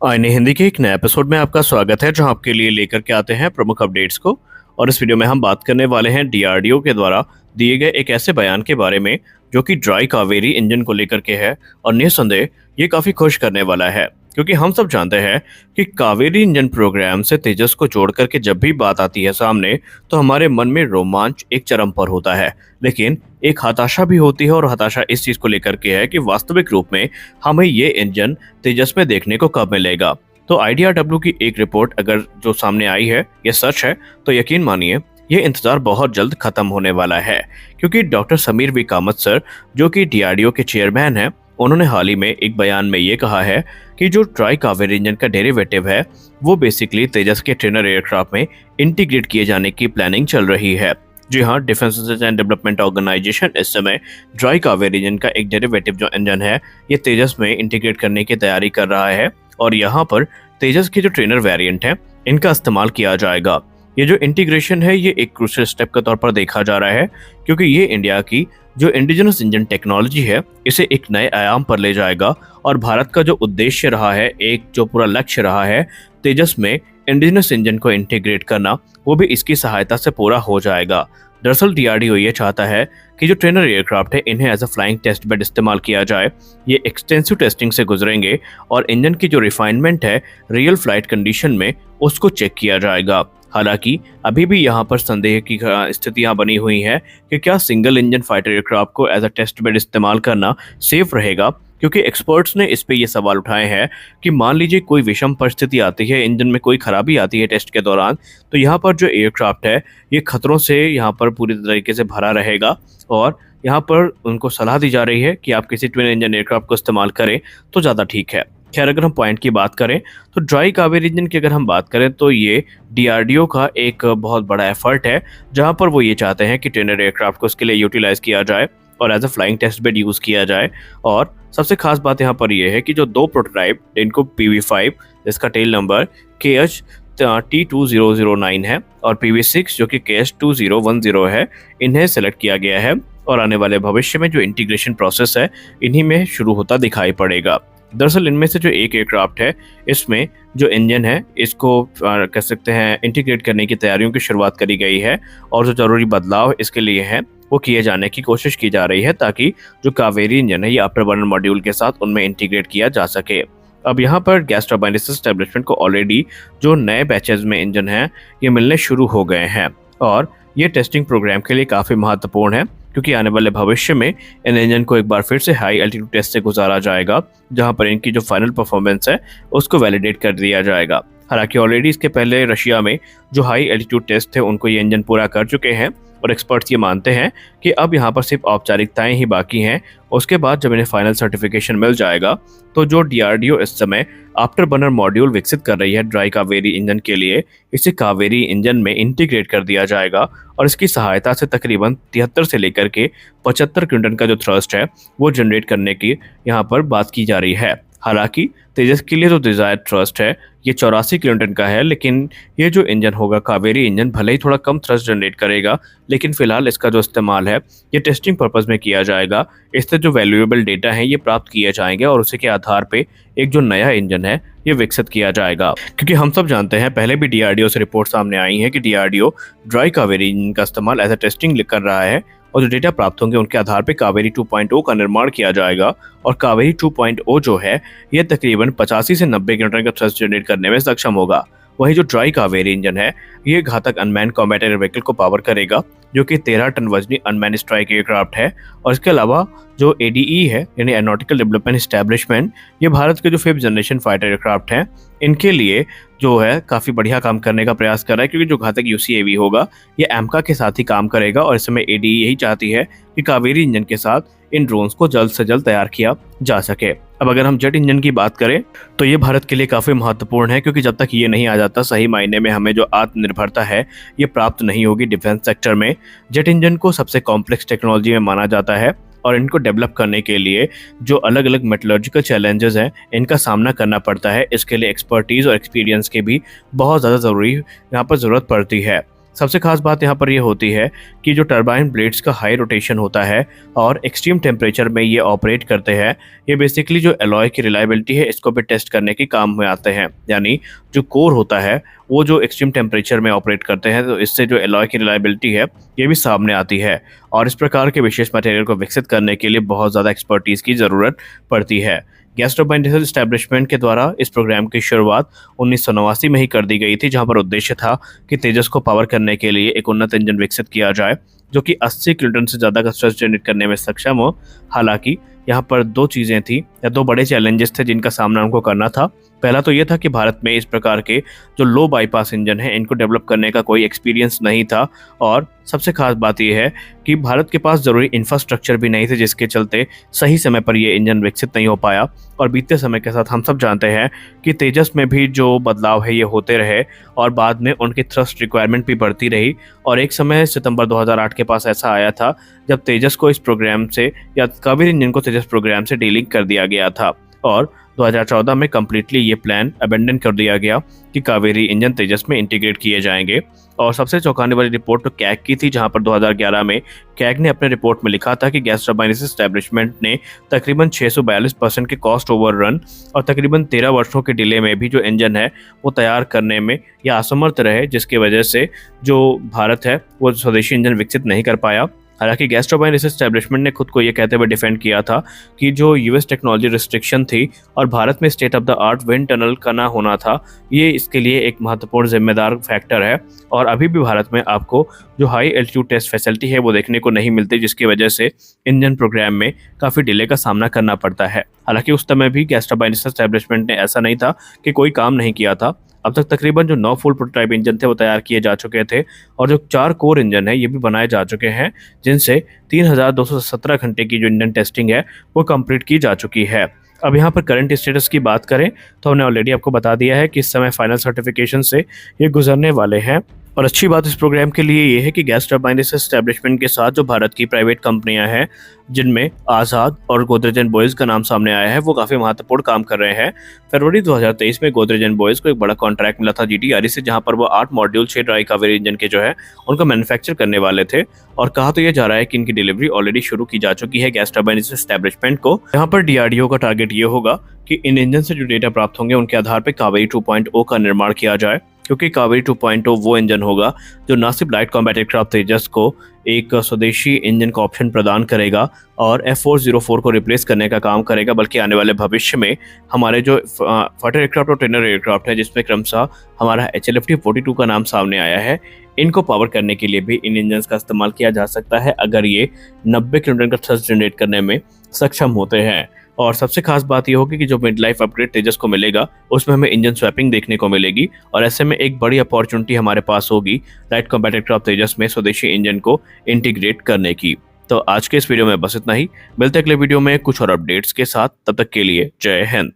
आईने हिंदी के एक नए एपिसोड में आपका स्वागत है, जहां आपके लिए लेकर के आते हैं प्रमुख अपडेट्स को। और इस वीडियो में हम बात करने वाले हैं डीआरडीओ के द्वारा दिए गए एक ऐसे बयान के बारे में जो कि ड्राई कावेरी इंजन को लेकर के है। और निस्संदेह ये काफी खुश करने वाला है, क्योंकि हम सब जानते हैं कि कावेरी इंजन प्रोग्राम से तेजस को जोड़ करके जब भी बात आती है सामने, तो हमारे मन में रोमांच एक चरम पर होता है। लेकिन एक हताशा भी होती है, और हताशा इस चीज को लेकर के है कि वास्तविक रूप में हमें ये इंजन तेजस में देखने को कब मिलेगा। तो आईडीआरडब्ल्यू की एक रिपोर्ट अगर जो सामने आई है ये सच है, तो यकीन मानिए ये इंतजार बहुत जल्द खत्म होने वाला है। क्योंकि doctor Sameer V Kamat sir, जो कि डीआरडीओ के चेयरमैन हैं, उन्होंने हाल ही में एक बयान में ये कहा है कि जो ट्राई कावेरी इंजन का डेरिवेटिव है वो बेसिकली तेजस के ट्रेनर एयरक्राफ्ट में इंटीग्रेट किए जाने की प्लानिंग चल रही है। जी हाँ, defence research and development organisation इस समय ड्राई कावेरी इंजन का एक डेरिवेटिव जो इंजन है ये तेजस में इंटीग्रेट करने की तैयारी कर रहा है। और यहाँ पर तेजस के जो ट्रेनर वेरिएंट हैं इनका इस्तेमाल किया जाएगा। ये जो इंटीग्रेशन है ये एक क्रूशियल स्टेप के तौर पर देखा जा रहा है, क्योंकि ये इंडिया की जो इंडिजिनस इंजन टेक्नोलॉजी है इसे एक नए आयाम पर ले जाएगा। और भारत का जो उद्देश्य रहा है, एक जो पूरा लक्ष्य रहा है तेजस में इंडिजिनस इंजन को इंटीग्रेट करना, वो भी इसकी सहायता से पूरा हो जाएगा। दरअसल डीआरडीओ ये चाहता है कि जो ट्रेनर एयरक्राफ्ट है इन्हें as a flying test bed इस्तेमाल किया जाए। ये एक्सटेंसिव टेस्टिंग से गुजरेंगे और इंजन की जो रिफाइनमेंट है रियल फ्लाइट कंडीशन में उसको चेक किया जाएगा। हालांकि अभी भी यहाँ पर संदेह की स्थितियां बनी हुई हैं कि क्या सिंगल इंजन फाइटर एयरक्राफ्ट को एज अ टेस्ट बेड इस्तेमाल करना सेफ रहेगा, क्योंकि एक्सपर्ट्स ने इस पे ये सवाल उठाए हैं कि मान लीजिए कोई विषम परिस्थिति आती है, इंजन में कोई खराबी आती है टेस्ट के दौरान, तो यहाँ पर जो एयरक्राफ्ट है ये खतरों से यहाँ पर पूरी तरीके से भरा रहेगा। और यहाँ पर उनको सलाह दी जा रही है कि आप किसी ट्विन इंजन एयरक्राफ्ट को इस्तेमाल करें तो ज़्यादा ठीक है। खैर, अगर हम पॉइंट की बात करें तो ड्राई कावेरी इंजन की अगर हम बात करें तो ये डीआरडीओ का एक बहुत बड़ा एफर्ट है, जहां पर वो ये चाहते हैं कि ट्रेनर एयरक्राफ्ट को उसके लिए यूटिलाइज किया जाए और as a flying test bed use किया जाए। और सबसे खास बात यहाँ पर यह है कि जो दो प्रोटोटाइप इनको PV5 जिसका टेल नंबर KH T2009 है और PV6 जो कि KH2010 है, इन्हें सेलेक्ट किया गया है। और आने वाले भविष्य में जो इंटीग्रेशन प्रोसेस है इन्हीं में शुरू होता दिखाई पड़ेगा। दरअसल इनमें से जो एक एयरक्राफ्ट है इसमें जो इंजन है इसको कह सकते हैं इंटीग्रेट करने की तैयारियों की शुरुआत करी गई है, और जो जरूरी बदलाव इसके लिए हैं वो किए जाने की कोशिश की जा रही है, ताकि जो कावेरी इंजन है ये आफ्टर बर्नर मॉड्यूल के साथ उनमें इंटीग्रेट किया जा सके। अब यहाँ पर गैस टर्बाइन एस्टेब्लिशमेंट को ऑलरेडी जो नए बैचेज में इंजन हैं ये मिलने शुरू हो गए हैं, और ये टेस्टिंग प्रोग्राम के लिए काफ़ी महत्वपूर्ण है, क्योंकि आने वाले भविष्य में इन इंजन को एक बार फिर से हाई एल्टीट्यूड टेस्ट से गुजारा जाएगा, जहां पर इनकी जो फाइनल परफॉर्मेंस है उसको वैलिडेट कर दिया जाएगा। हालांकि ऑलरेडी इसके पहले रशिया में जो हाई एल्टीट्यूड टेस्ट थे उनको ये इंजन पूरा कर चुके हैं, और एक्सपर्ट्स ये मानते हैं कि अब यहाँ पर सिर्फ औपचारिकताएं ही बाकी हैं। उसके बाद जब इन्हें फाइनल सर्टिफिकेशन मिल जाएगा तो जो डीआरडीओ इस समय आफ्टर बर्नर मॉड्यूल विकसित कर रही है ड्राई कावेरी इंजन के लिए, इसे कावेरी इंजन में इंटीग्रेट कर दिया जाएगा। और इसकी सहायता से तकरीबन 73 से लेकर के 75 क्विंटन का जो थ्रस्ट है वो जनरेट करने की यहाँ पर बात की जा रही है। हालांकि तेजस के लिए जो डिजायर्ड थ्रस्ट है ये 84 किलोन्यूटन का है, लेकिन ये जो इंजन होगा कावेरी इंजन भले ही थोड़ा कम थ्रस्ट जनरेट करेगा, लेकिन फिलहाल इसका जो इस्तेमाल है ये टेस्टिंग पर्पस में किया जाएगा। इससे जो वैल्यूएबल डेटा है ये प्राप्त किए जाएंगे और उसी के आधार पे एक जो नया इंजन है ये विकसित किया जाएगा। क्योंकि हम सब जानते हैं, पहले भी डीआरडीओ से रिपोर्ट सामने आई है कि डीआरडीओ ड्राई कावेरी इंजन का इस्तेमाल एज अ टेस्टिंग कर रहा है, और जो डेटा प्राप्त होंगे उनके आधार पे कावेरी 2.0 का निर्माण किया जाएगा। और कावेरी 2.0 जो है ये तकरीबन 85 से 90 किलोमीटर का थ्रस्ट जनरेट करने में सक्षम होगा। वहीं जो ड्राई कावेरी इंजन है ये घातक अनमैन कॉम्बैट एयर व्हीकल को पावर करेगा, जो कि 13 टन वजनी अनमैन स्ट्राइक एयरक्राफ्ट है। और इसके अलावा जो ADE है यानी एरोनॉटिकल डेवलपमेंट एस्टैब्लिशमेंट, ये भारत के जो 5th जनरेशन फाइटर एयरक्राफ्ट हैं इनके लिए जो है काफ़ी बढ़िया काम करने का प्रयास कर रहा है, क्योंकि जो घातक UCAV होगा ये AMCA के साथ ही काम करेगा। और इस समय ADE यही चाहती है कि कावेरी इंजन के साथ इन ड्रोन्स को जल्द से जल्द तैयार किया जा सके। अब अगर हम जेट इंजन की बात करें तो ये भारत के लिए काफ़ी महत्वपूर्ण है, क्योंकि जब तक ये नहीं आ जाता सही मायने में हमें जो आत्मनिर्भरता है ये प्राप्त नहीं होगी डिफेंस सेक्टर में। जेट इंजन को सबसे कॉम्प्लेक्स टेक्नोलॉजी में माना जाता है, और इनको डेवलप करने के लिए जो अलग अलग मेटलर्जिकल चैलेंजेस हैं इनका सामना करना पड़ता है। इसके लिए एक्सपर्टीज़ और एक्सपीरियंस के भी बहुत ज़्यादा ज़रूरी यहाँ पर ज़रूरत पड़ती है। सबसे खास बात यहाँ पर ये होती है कि जो टरबाइन ब्लेड्स का हाई रोटेशन होता है और एक्सट्रीम टेम्परेचर में ये ऑपरेट करते हैं, ये बेसिकली जो एलॉय की रिलायबिलिटी है इसको भी टेस्ट करने के काम में आते हैं। यानी जो कोर होता है वो जो एक्सट्रीम टेम्परेचर में ऑपरेट करते हैं, तो इससे जो एलॉय की रिलायबिलिटी है ये भी सामने आती है। और इस प्रकार के विशेष मटेरियल को विकसित करने के लिए बहुत ज़्यादा एक्सपर्टीज़ की ज़रूरत पड़ती है। गैस टरबाइन रिसर्च एस्टेब्लिशमेंट के द्वारा इस प्रोग्राम की शुरुआत 1989 में ही कर दी गई थी, जहां पर उद्देश्य था कि तेजस को पावर करने के लिए एक उन्नत इंजन विकसित किया जाए जो कि 80 किलोटन से ज़्यादा का थ्रस्ट जनरेट करने में सक्षम हो। हालांकि यहाँ पर दो चीज़ें थी या दो बड़े चैलेंजेस थे जिनका सामना उनको करना था। पहला तो ये था कि भारत में इस प्रकार के जो लो बाईपास इंजन है इनको डेवलप करने का कोई एक्सपीरियंस नहीं था, और सबसे खास बात यह है कि भारत के पास ज़रूरी इंफ्रास्ट्रक्चर भी नहीं थे, जिसके चलते सही समय पर ये इंजन विकसित नहीं हो पाया। और बीतते समय के साथ हम सब जानते हैं कि तेजस में भी जो बदलाव है ये होते रहे और बाद में उनकी थ्रस्ट रिक्वायरमेंट भी बढ़ती रही। और एक समय सितंबर 2008 के पास ऐसा आया था जब तेजस को इस प्रोग्राम से या कावेरी इंजन को तेजस प्रोग्राम से डीलिंक कर दिया गया था, और 2014 में कम्प्लीटली ये प्लान अबेंडन कर दिया गया कि कावेरी इंजन तेजस में इंटीग्रेट किए जाएंगे। और सबसे चौंकाने वाली रिपोर्ट तो कैग की थी, जहां पर 2011 में कैग ने अपने रिपोर्ट में लिखा था कि गैस टरबाइन रिसर्च एस्टेब्लिशमेंट ने तकरीबन 642% के कॉस्ट ओवररन और तकरीबन 13 वर्षों के डिले में भी जो इंजन है वो तैयार करने में या असमर्थ रहे, जिसकी वजह से जो भारत है वो स्वदेशी इंजन विकसित नहीं कर पाया। हालांकि गैस टरबाइन रिसर्च एस्टेब्लिशमेंट ने खुद को ये कहते हुए डिफेंड किया था कि जो यूएस टेक्नोलॉजी रिस्ट्रिक्शन थी और भारत में state of the art wind tunnel का ना होना था, ये इसके लिए एक महत्वपूर्ण जिम्मेदार फैक्टर है। और अभी भी भारत में आपको जो हाई एल्टीट्यूड टेस्ट फैसिलिटी है वो देखने को नहीं मिलती, जिसकी वजह से इंजन प्रोग्राम में काफ़ी डिले का सामना करना पड़ता है। हालांकि उस समय भी गैस टरबाइन रिसर्च एस्टेब्लिशमेंट ने ऐसा नहीं था कि कोई काम नहीं किया था। अब तक तकरीबन जो 9 फुल प्रोटोटाइप इंजन थे वो तैयार किए जा चुके थे, और जो 4 कोर इंजन है ये भी बनाए जा चुके हैं, जिनसे 3217 घंटे की जो इंजन टेस्टिंग है वो कंप्लीट की जा चुकी है। अब यहाँ पर करंट स्टेटस की बात करें तो हमने ऑलरेडी आपको बता दिया है कि इस समय फाइनल सर्टिफिकेशन से ये गुजरने वाले हैं। और अच्छी बात इस प्रोग्राम के लिए ये है कि गैस टरबाइन रिसर्च एस्टेब्लिशमेंट के साथ जो भारत की प्राइवेट कंपनियां हैं, जिनमें आज़ाद और गोदरेज एंड बॉयज़ का नाम सामने आया है, वो काफ़ी महत्वपूर्ण काम कर रहे हैं। फरवरी 2023 में गोदरेज एंड बॉयज़ को एक बड़ा कॉन्ट्रैक्ट मिला था GTRE से, जहां पर वो 8 मॉड्यूल 6 ड्राई कावेरी इंजन के जो है उनका मैन्युफैक्चर करने वाले थे। और कहा तो ये जा रहा है कि इनकी डिलीवरी ऑलरेडी शुरू की जा चुकी है गैस टरबाइन रिसर्च एस्टेब्लिशमेंट को। यहाँ पर DRDO का टारगेट ये होगा कि इन इंजन से जो डेटा प्राप्त होंगे उनके आधार पर कावेरी 2.0 का निर्माण किया जाए, क्योंकि कावेरी 2.0 वो इंजन होगा जो न सिर्फ लाइट कॉम्बैट एयरक्राफ्ट तेजस को एक स्वदेशी इंजन का ऑप्शन प्रदान करेगा और F404 को रिप्लेस करने का काम करेगा, बल्कि आने वाले भविष्य में हमारे जो फाइटर एयरक्राफ्ट और ट्रेनर एयरक्राफ्ट है, जिसमें क्रमशः हमारा HLFT-42 का नाम सामने आया है, इनको पावर करने के लिए भी इन इंजन का इस्तेमाल किया जा सकता है अगर ये 90 किलोमीटर का थ्रस्ट जनरेट करने में सक्षम होते हैं। और सबसे खास बात यह होगी कि जो मिड लाइफ अपग्रेड तेजस को मिलेगा उसमें हमें इंजन स्वैपिंग देखने को मिलेगी, और ऐसे में एक बड़ी अपॉर्चुनिटी हमारे पास होगी लाइट कॉम्बैट एयरक्राफ्ट तेजस में स्वदेशी इंजन को इंटीग्रेट करने की। तो आज के इस वीडियो में बस इतना ही। मिलते हैं अगले वीडियो में कुछ और अपडेट्स के साथ, तब तक के लिए जय हिंद।